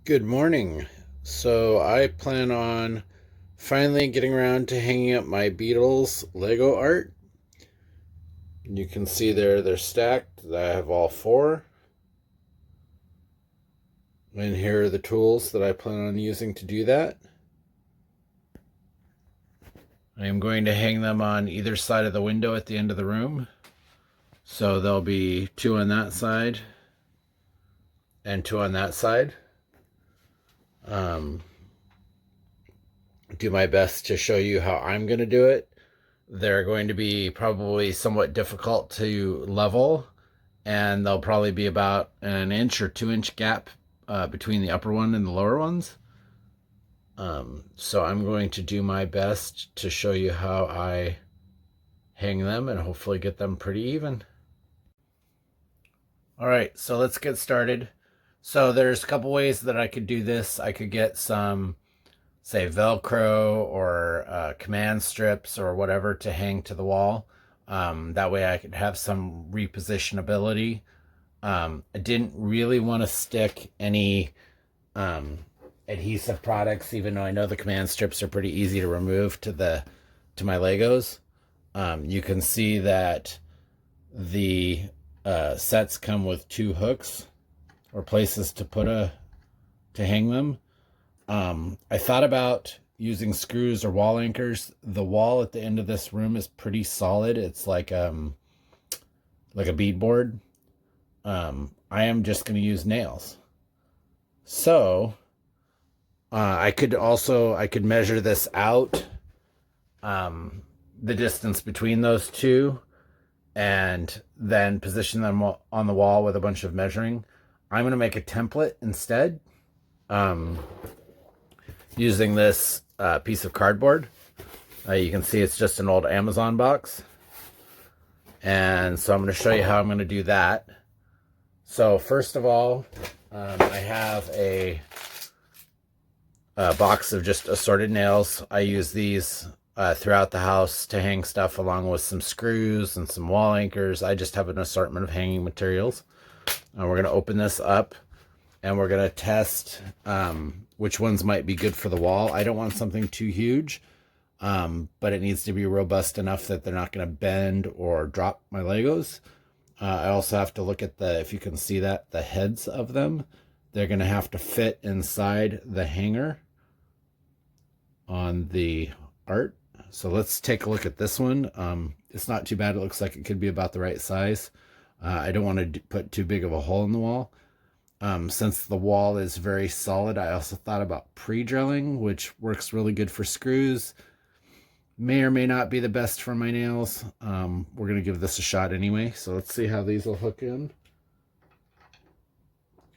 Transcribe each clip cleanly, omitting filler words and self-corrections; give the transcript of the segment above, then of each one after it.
Good morning. So I plan on finally getting around to hanging up my Beatles Lego art. You can see they're stacked. I have all four. And here are the tools that I plan on using to do that. I am going to hang them on either side of the window at the end of the room. So there'll be two on that side and two on that side. Um, do my best to show you how I'm going to do it. They're going to be probably somewhat difficult to level, and there'll probably be about an inch or 2 inch gap between the upper one and the lower ones. So I'm going to do my best to show you how I hang them and hopefully get them pretty even. All right, so let's get started. So there's a couple ways that I could do this. I could get some, say, Velcro or command strips or whatever to hang to the wall. That way I could have some repositionability. I didn't really want to stick any adhesive products, even though I know the command strips are pretty easy to remove to my Legos. You can see that the sets come with two hooks or places to hang them. I thought about using screws or wall anchors. The wall at the end of this room is pretty solid. It's like a beadboard. I am just going to use nails. So I could measure this out, the distance between those two, and then position them on the wall with a bunch of measuring. I'm going to make a template instead, using this piece of cardboard. You can see it's just an old Amazon box. And so I'm going to show you how I'm going to do that. So first of all, I have a box of just assorted nails. I use these throughout the house to hang stuff, along with some screws and some wall anchors. I just have an assortment of hanging materials. We're going to open this up and we're going to test which ones might be good for the wall. I don't want something too huge, but it needs to be robust enough that they're not going to bend or drop my Legos. I also have to look at if you can see that, the heads of them. They're going to have to fit inside the hanger on the art. So let's take a look at this one. It's not too bad. It looks like it could be about the right size. I don't want to put too big of a hole in the wall. Since the wall is very solid, I also thought about pre-drilling, which works really good for screws. May or may not be the best for my nails. We're going to give this a shot anyway. So let's see how these will hook in.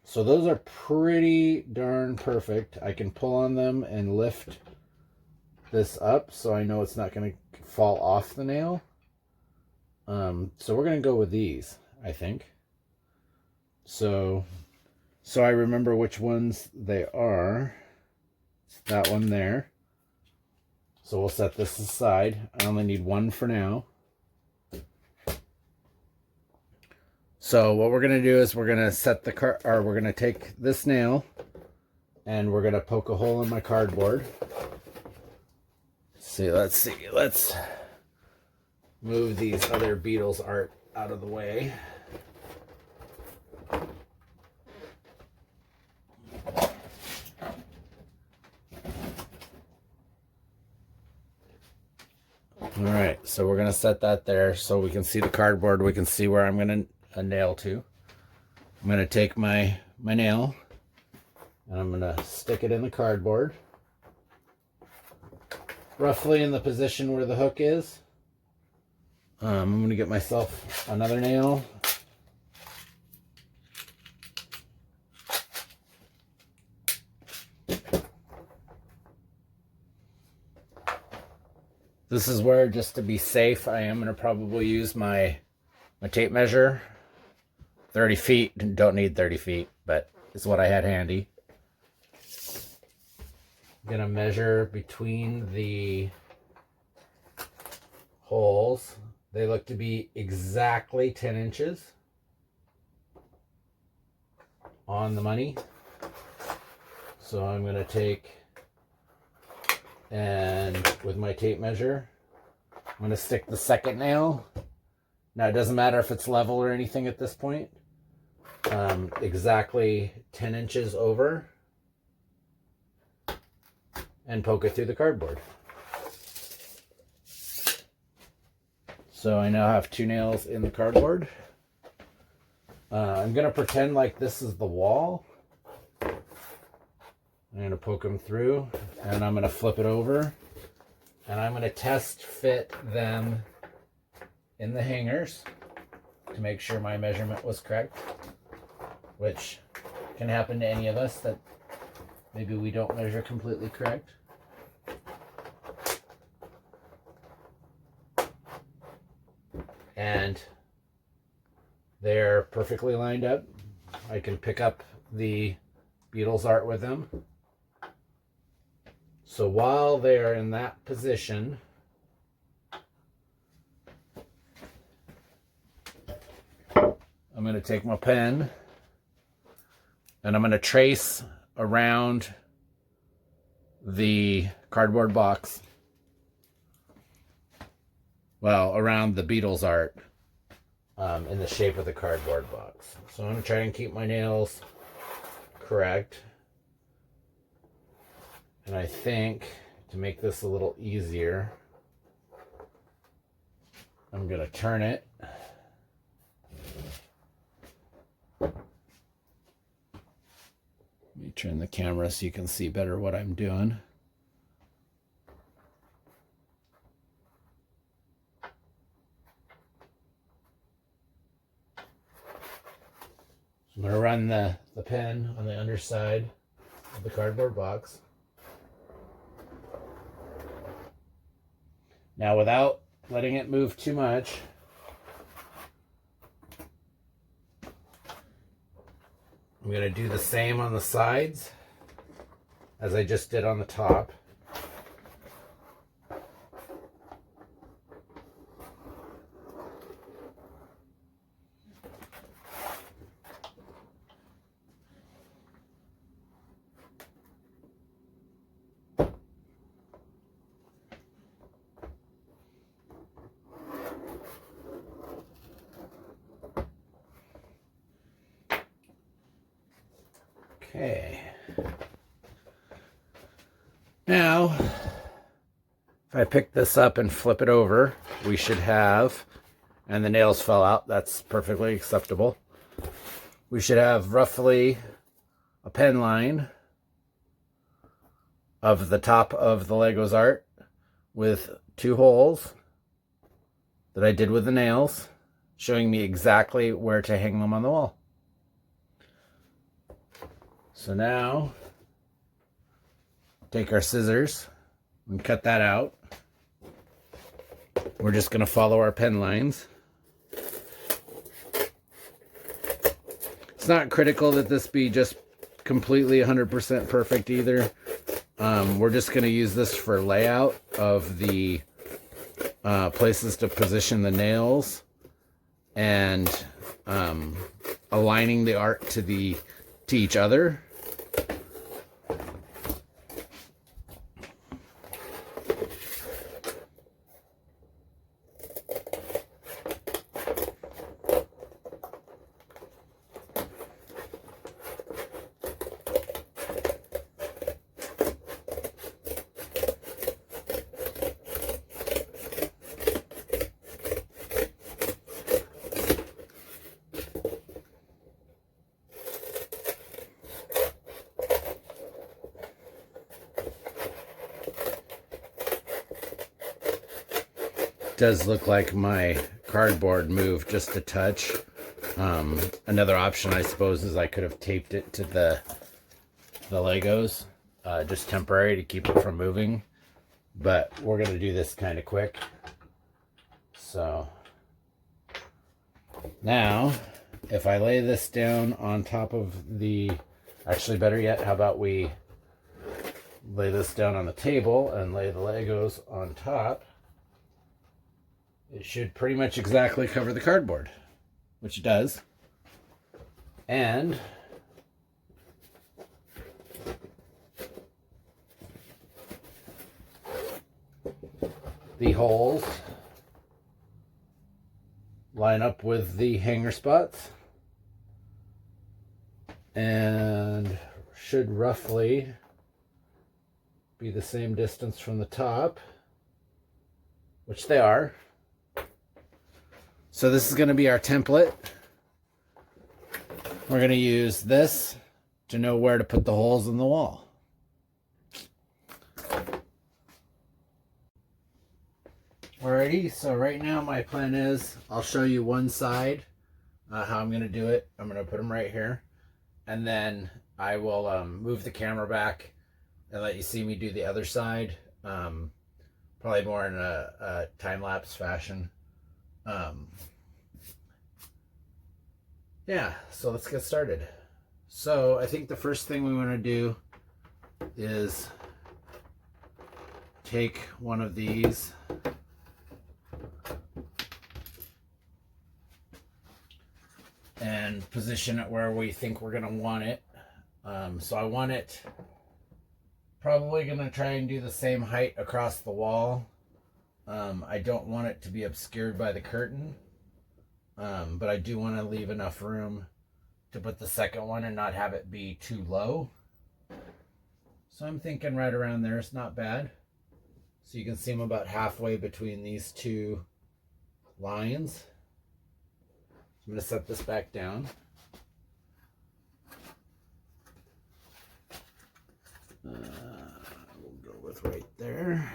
So those are pretty darn perfect. I can pull on them and lift this up so I know it's not going to fall off the nail. So we're going to go with these, I think. So I remember which ones they are. It's that one there. So we'll set this aside. I only need one for now. So what we're going to do is we're going to set we're going to take this nail and we're going to poke a hole in my cardboard. Let's see. Let's move these other Beatles art out of the way. All right, so we're gonna set that there so we can see the cardboard. We can see where I'm gonna nail to. I'm gonna take my nail and I'm gonna stick it in the cardboard, roughly in the position where the hook is. I'm gonna get myself another nail. This is where, just to be safe, I am going to probably use my tape measure. 30 feet, don't need 30 feet, but it's what I had handy. I'm going to measure between the holes. They look to be exactly 10 inches on the money. So I'm going to take, and with my tape measure, I'm going to stick the second nail. Now it doesn't matter if it's level or anything at this point. Exactly 10 inches over, and poke it through the cardboard. So I now have 2 nails in the cardboard. I'm going to pretend like this is the wall. I'm going to poke them through, and I'm going to flip it over, and I'm going to test fit them in the hangers to make sure my measurement was correct, which can happen to any of us, that maybe we don't measure completely correct. And they're perfectly lined up. I can pick up the Beatles art with them. So while they're in that position, I'm going to take my pen and I'm going to trace around the cardboard box. Well, around the Beatles art in the shape of the cardboard box. So I'm going to try and keep my nails correct. And I think to make this a little easier, I'm going to turn it. Let me turn the camera so you can see better what I'm doing. So I'm going to run the pen on the underside of the cardboard box. Now, without letting it move too much, I'm going to do the same on the sides as I just did on the top. Okay. Now, if I pick this up and flip it over, we should have, and the nails fell out, that's perfectly acceptable. We should have roughly a pen line of the top of the Legos art with 2 holes that I did with the nails, showing me exactly where to hang them on the wall. So now, take our scissors and cut that out. We're just going to follow our pen lines. It's not critical that this be just completely 100% perfect either. We're just going to use this for layout of the places to position the nails and aligning the art to each other. Does look like my cardboard moved just a touch. Another option, I suppose, is I could have taped it to the Legos, just temporary to keep it from moving. But we're going to do this kind of quick. So now, if I lay this down on top of actually better yet, how about we lay this down on the table and lay the Legos on top. It should pretty much exactly cover the cardboard, which it does. And the holes line up with the hanger spots and should roughly be the same distance from the top, which they are. So this is going to be our template. We're going to use this to know where to put the holes in the wall. Alrighty, so right now my plan is I'll show you one side, how I'm going to do it. I'm going to put them right here, and then I will move the camera back and let you see me do the other side, probably more in a time-lapse fashion. Yeah, so let's get started. So I think the first thing we want to do is take one of these and position it where we think we're going to want it. So I want it probably going to try and do the same height across the wall. I don't want it to be obscured by the curtain, but I do want to leave enough room to put the second one and not have it be too low. So I'm thinking right around there is not bad. So you can see I'm about halfway between these two lines. I'm going to set this back down. We'll go with right there.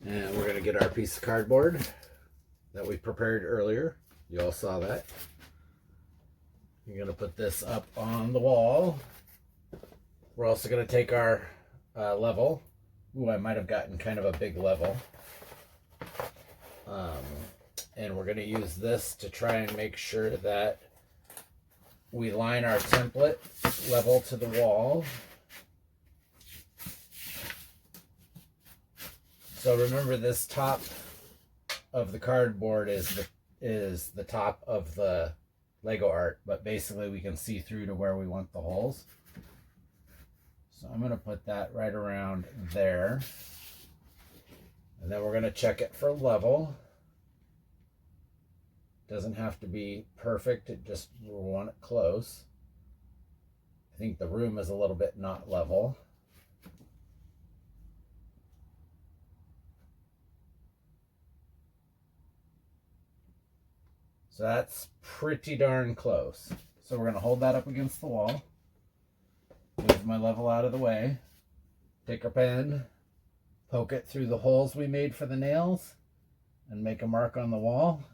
And we're going to get our piece of cardboard that we prepared earlier. You all saw that. You're going to put this up on the wall. We're also going to take our level. Ooh, I might have gotten kind of a big level. And we're going to use this to try and make sure that we line our template level to the wall. So remember, this top of the cardboard is the top of the Lego art, but basically we can see through to where we want the holes. So I'm going to put that right around there. And then we're going to check it for level. Doesn't have to be perfect, it just, we'll want it close. I think the room is a little bit not level. So that's pretty darn close. So we're going to hold that up against the wall. Move my level out of the way. Take our pen, poke it through the holes we made for the nails, and make a mark on the wall.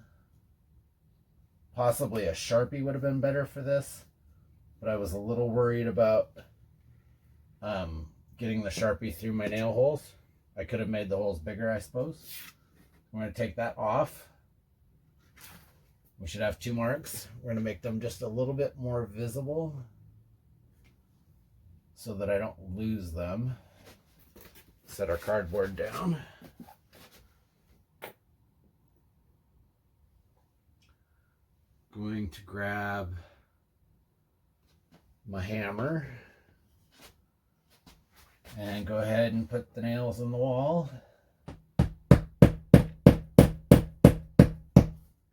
Possibly a Sharpie would have been better for this, but I was a little worried about getting the Sharpie through my nail holes. I could have made the holes bigger, I suppose. I'm going to take that off. We should have two marks. We're going to make them just a little bit more visible so that I don't lose them. Set our cardboard down. Going to grab my hammer and go ahead and put the nails in the wall.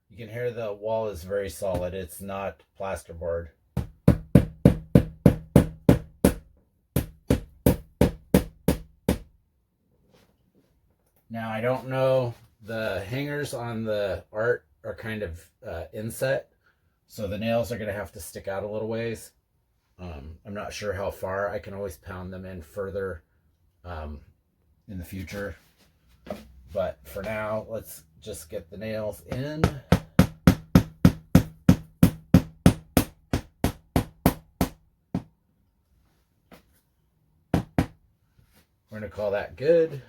You can hear the wall is very solid. It's not plasterboard. Now, I don't know, the hangers on the art are kind of inset, so the nails are going to have to stick out a little ways. I'm not sure how far. I can always pound them in further in the future. But for now, let's just get the nails in. We're going to call that good.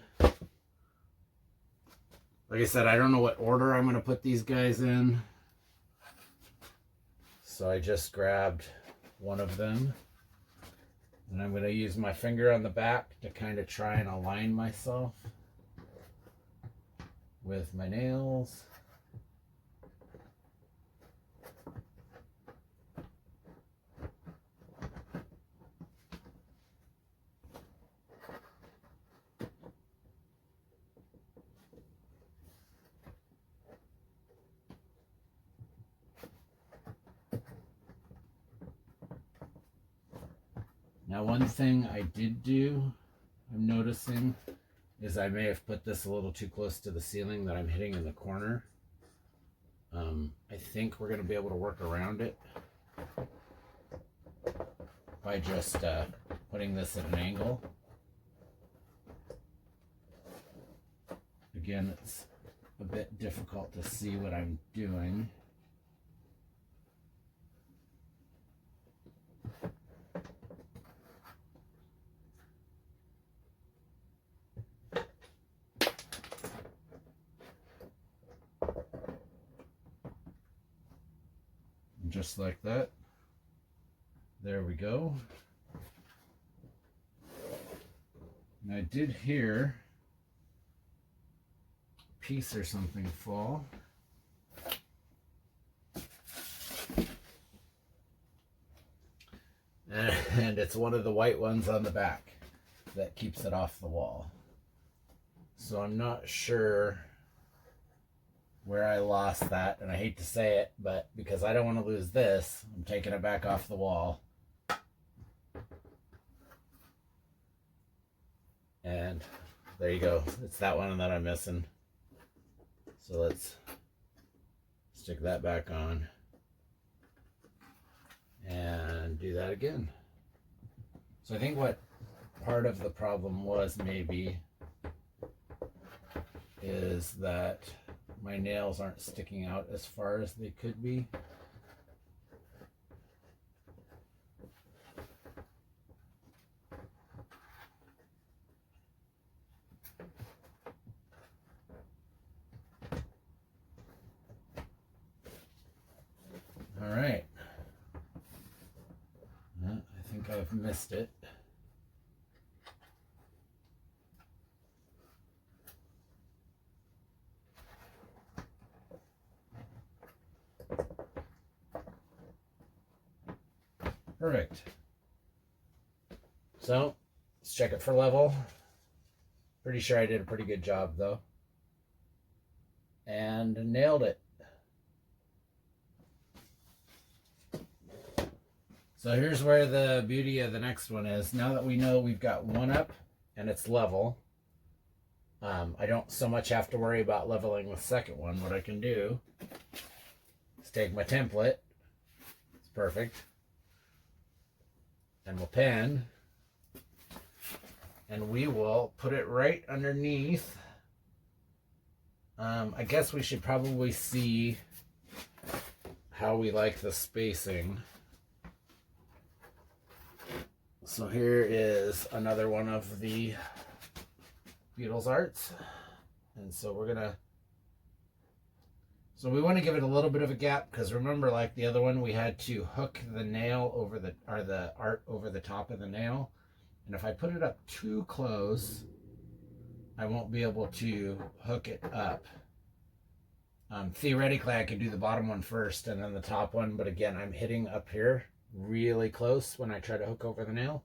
Like I said, I don't know what order I'm going to put these guys in. So I just grabbed one of them. And I'm going to use my finger on the back to kind of try and align myself with my nails. Now, one thing I did do, I'm noticing, is I may have put this a little too close to the ceiling that I'm hitting in the corner. I think we're going to be able to work around it by just putting this at an angle. Again, it's a bit difficult to see what I'm doing. Just like that. There we go. And I did hear a piece or something fall. And it's one of the white ones on the back that keeps it off the wall. So I'm not sure where I lost that, and I hate to say it, but because I don't want to lose this, I'm taking it back off the wall. And there you go. It's that one that I'm missing. So let's stick that back on and do that again. So I think what part of the problem was maybe is that my nails aren't sticking out as far as they could be. All right. I think I've missed it. Perfect. So let's check it for level. Pretty sure I did a pretty good job though. And nailed it. So here's where the beauty of the next one is. Now that we know we've got one up and it's level, I don't so much have to worry about leveling the second one. What I can do is take my template. It's perfect. And we'll pen, and we will put it right underneath. I guess we should probably see how we like the spacing. So here is another one of the Beatles Arts. And so we're gonna, so we want to give it a little bit of a gap, because remember, like the other one, we had to hook the nail over the, or the art over the top of the nail. And if I put it up too close, I won't be able to hook it up. Theoretically, I could do the bottom one first and then the top one, but again, I'm hitting up here really close when I try to hook over the nail.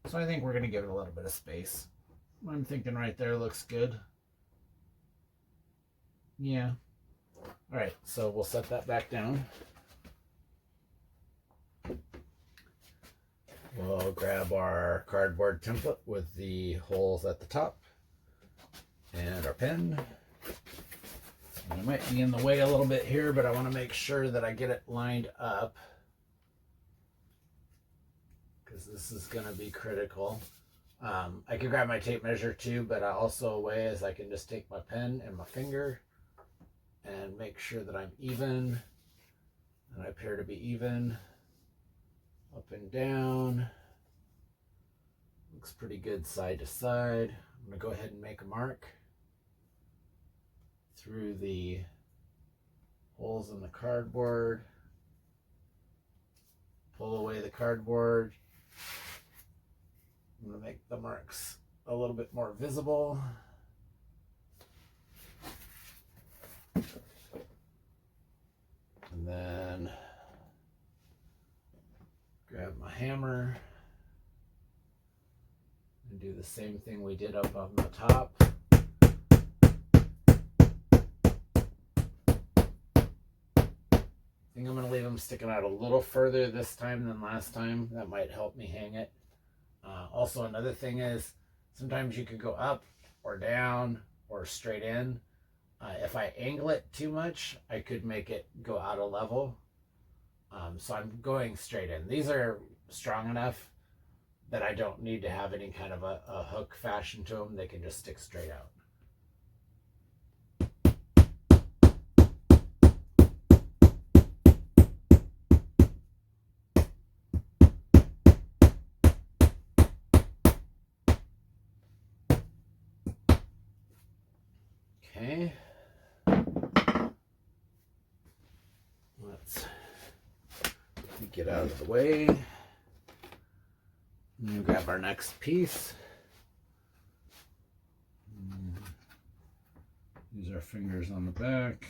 So I think we're going to give it a little bit of space. I'm thinking right there looks good. Yeah. All right, so we'll set that back down. We'll grab our cardboard template with the holes at the top and our pen. And it might be in the way a little bit here, but I want to make sure that I get it lined up, because this is going to be critical. I could grab my tape measure too, but also a way is I can just take my pen and my finger and make sure that I'm even, and I appear to be even, up and down. Looks pretty good side to side. I'm going to go ahead and make a mark through the holes in the cardboard. Pull away the cardboard. I'm going to make the marks a little bit more visible. And then grab my hammer and do the same thing we did up on the top. I think I'm going to leave them sticking out a little further this time than last time. That might help me hang it. Also, another thing is sometimes you could go up or down or straight in. If I angle it too much, I could make it go out of level. So I'm going straight in. These are strong enough that I don't need to have any kind of a hook fashion to them. They can just stick straight out. Okay. Let's get out of the way. And grab our next piece. Use our fingers on the back.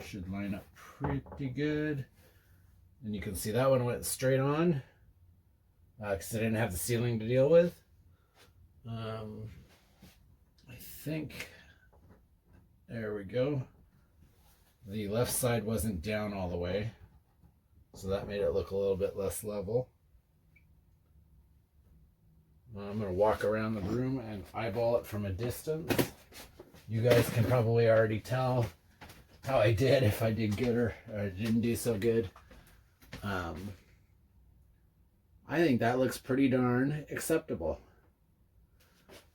Should line up pretty good. And you can see that one went straight on because I didn't have the ceiling to deal with. I think, there we go. The left side wasn't down all the way, so that made it look a little bit less level. I'm going to walk around the room and eyeball it from a distance. You guys can probably already tell how I did, if I did good or I didn't do so good. I think that looks pretty darn acceptable.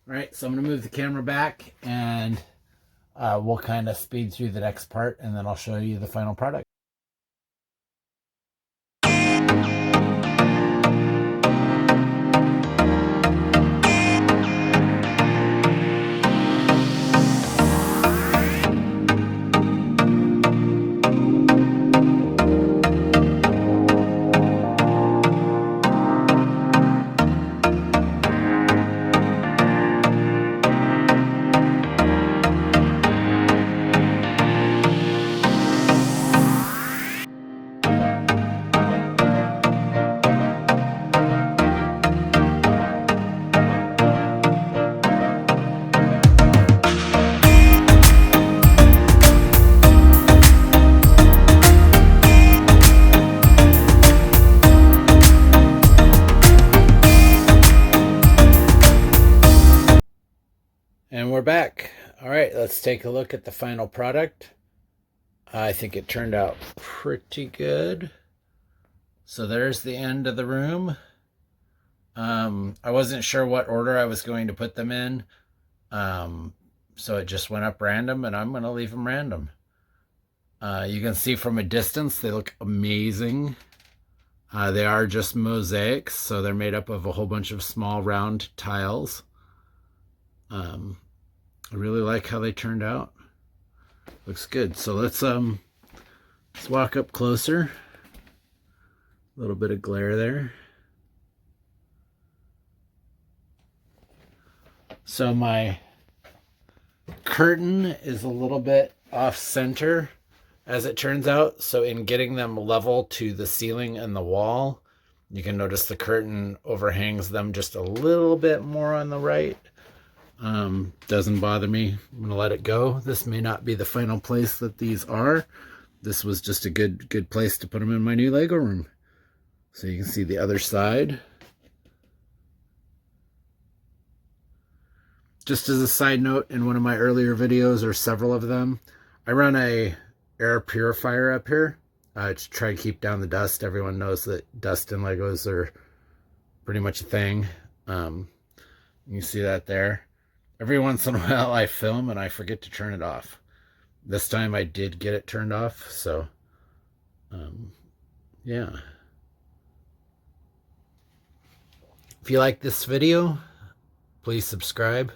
All right, so I'm going to move the camera back and we'll kind of speed through the next part and then I'll show you the final product. And we're back. All right, let's take a look at the final product. I think it turned out pretty good. So there's the end of the room. I wasn't sure what order I was going to put them in. So it just went up random and I'm going to leave them random. You can see from a distance, they look amazing. They are just mosaics, so they're made up of a whole bunch of small round tiles. I really like how they turned out. Looks good. So let's walk up closer. A little bit of glare there. So my curtain is a little bit off center, as it turns out. So in getting them level to the ceiling and the wall, you can notice the curtain overhangs them just a little bit more on the right. Doesn't bother me. I'm gonna let it go. This may not be the final place that these are. This was just a good place to put them in my new Lego room. So you can see the other side. Just as a side note, in one of my earlier videos, or several of them, I run a air purifier up here to try to keep down the dust. Everyone knows that dust in Legos are pretty much a thing. You see that there. Every once in a while I film and I forget to turn it off. This time I did get it turned off, so yeah. If you like this video, please subscribe.